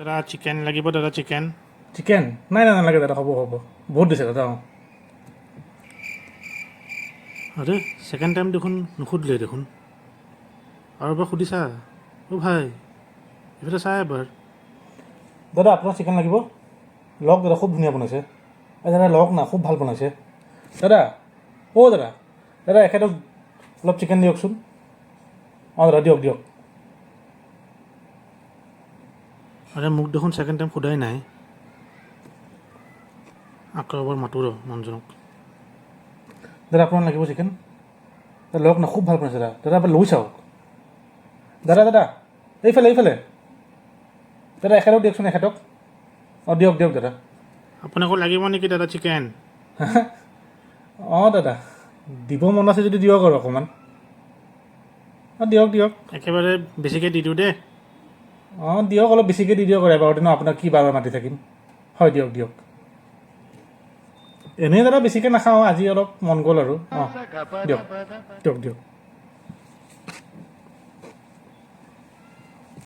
দাদা চিকেন লাগিব দাদা চিকেন চিকেন নাই নাই নালাগে দাদা হ'ব হ'ব বহুত দিছে দাদা অঁ আৰে ছেকেণ্ড টাইম দেখোন নুসুধিলে দেখোন আৰু এবাৰ সুধিছা অ' ভাই এইফালে চাই এবাৰ দাদা আপোনাৰ চিকেন লাগিব লওক দাদা খুব ধুনীয়া বনাইছে দাদা লওক না খুব ভাল বনাইছে দাদা অ' দাদা দাদা এখেতক অলপ চিকেন দিয়কচোন অঁ দাদা দিয়ক দিয়ক আৰে মোক দেখোন ছেকেণ্ড টাইম সোধাই নাই আকৌ এবাৰ মাতোঁ ৰ মানুহজনক দাদা আপোনাৰ লাগিব চিকেন দাদা লওক না খুব ভাল বনাইছে দাদা দাদা এবাৰ লৈ চাওক দাদা দাদা এইফালে এইফালে দাদা এখেতক দিয়কচোন এখেতক অঁ দিয়ক দিয়ক দাদা আপোনাকো লাগিব নেকি দাদা চিকেন অঁ দাদা দিব মন আছে যদি দিয়ক আৰু অকণমান অঁ দিয়ক দিয়ক একেবাৰে বেছিকৈ দি দিওঁ দেই অঁ দিয়ক অলপ বেছিকৈ দি দিয়ক আৰু এবাৰতে ন আপোনাক কি বাৰ মাতি থাকিম হয় দিয়ক দিয়ক এনেই দাদা বেছিকৈ নাখাওঁ আজি অলপ মন গ'ল আৰু অঁ দিয়ক দিয়ক দিয়ক